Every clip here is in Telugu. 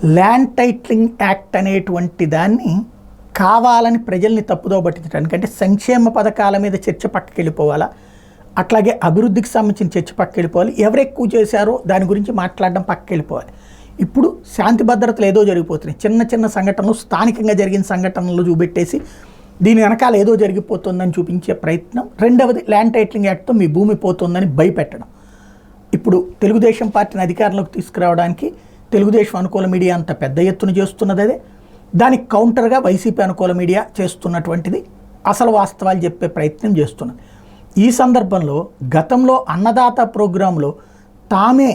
ల్యాండ్ టైటిలింగ్ యాక్ట్ అనేటువంటి దాన్ని కావాలని ప్రజల్ని తప్పుదో పట్టించడానికి, అంటే సంక్షేమ పథకాల మీద చర్చ పక్కకి వెళ్ళిపోవాలా, అట్లాగే అభివృద్ధికి సంబంధించిన చర్చ పక్కకి వెళ్ళిపోవాలి, ఎవరు ఎక్కువ చేశారో దాని గురించి మాట్లాడడం పక్కకి వెళ్ళిపోవాలి. ఇప్పుడు శాంతి భద్రతలు ఏదో జరిగిపోతున్నాయి, చిన్న చిన్న సంఘటనలు, స్థానికంగా జరిగిన సంఘటనలు చూపెట్టేసి దీని వెనకాల ఏదో జరిగిపోతుందని చూపించే ప్రయత్నం. రెండవది, ల్యాండ్ టైటిలింగ్ యాక్ట్తో మీ భూమి పోతుందని భయపెట్టడం. ఇప్పుడు తెలుగుదేశం పార్టీని అధికారంలోకి తీసుకురావడానికి తెలుగుదేశం అనుకూల మీడియా అంత పెద్ద ఎత్తున చేస్తున్నది అదే, దానికి కౌంటర్గా వైసీపీ అనుకూల మీడియా చేస్తున్నటువంటిది అసలు వాస్తవాలు చెప్పే ప్రయత్నం చేస్తున్నది. ఈ సందర్భంలో గతంలో అన్నదాత ప్రోగ్రాంలో తామే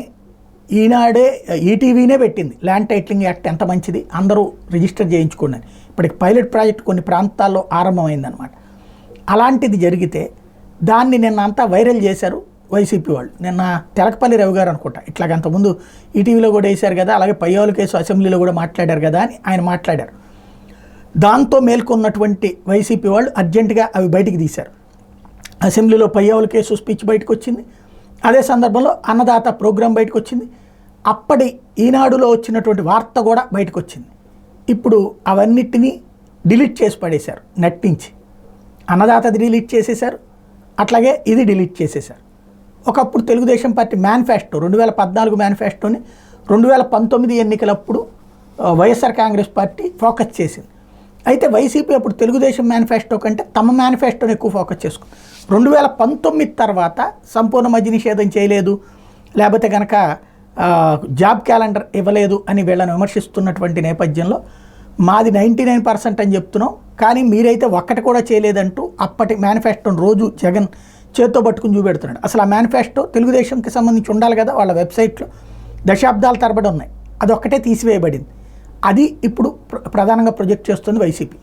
ఈనాడే ఈటీవీనే పెట్టింది ల్యాండ్ టైటిలింగ్ యాక్ట్ ఎంత మంచిది, అందరూ రిజిస్టర్ చేయించుకున్నారు. ఇప్పటికి పైలట్ ప్రాజెక్ట్ కొన్ని ప్రాంతాల్లో ఆరంభమైందనమాట. అలాంటిది జరిగితే దాన్ని నిన్న అంతా వైరల్ చేశారు వైసీపీ వాళ్ళు. నిన్న తెలకపల్లి రవి గారు అనుకుంటా ఇట్లాగంతకుముందు ఈటీవీలో కూడా వేశారు కదా, అలాగే పయ్యావుల కేసు అసెంబ్లీలో కూడా మాట్లాడారు కదా అని ఆయన మాట్లాడారు. దాంతో మేల్కొన్నటువంటి వైసీపీ వాళ్ళు అర్జెంటుగా అవి బయటికి తీశారు. అసెంబ్లీలో పయ్యావుల కేసు స్పీచ్ బయటకు వచ్చింది, అదే సందర్భంలో అన్నదాత ప్రోగ్రాం బయటకు వచ్చింది, అప్పటి ఈనాడులో వచ్చినటువంటి వార్త కూడా బయటకు వచ్చింది. ఇప్పుడు అవన్నిటినీ డిలీట్ చేసి పడేశారు నెట్ నుంచి. అన్నదాతది డిలీట్ చేసేశారు, అట్లాగే ఇది డిలీట్ చేసేశారు. ఒకప్పుడు తెలుగుదేశం పార్టీ మేనిఫెస్టో 2014 మేనిఫెస్టోని 2019 ఎన్నికలప్పుడు వైఎస్ఆర్ కాంగ్రెస్ పార్టీ ఫోకస్ చేసింది. అయితే వైసీపీ అప్పుడు తెలుగుదేశం మేనిఫెస్టో కంటే తమ మేనిఫెస్టోని ఎక్కువ ఫోకస్ చేసుకుంది. 2019 తర్వాత సంపూర్ణ మద్య నిషేధం చేయలేదు, లేకపోతే కనుక జాబ్ క్యాలెండర్ ఇవ్వలేదు అని వీళ్ళని విమర్శిస్తున్నటువంటి నేపథ్యంలో మాది 99% అని చెప్తున్నాం, కానీ మీరైతే ఒక్కటి కూడా చేయలేదంటూ అప్పటి మేనిఫెస్టోని రోజు జగన్ చేత్తో పట్టుకుని చూపెడుతున్నాడు. అసలు ఆ మేనిఫెస్టో తెలుగుదేశంకి సంబంధించి ఉండాలి కదా, వాళ్ళ వెబ్సైట్లో దశాబ్దాల తరబడి ఉన్నాయి, అదొక్కటే తీసివేయబడింది. అది ఇప్పుడు ప్రధానంగా ప్రొజెక్ట్ చేస్తుంది వైసీపీ.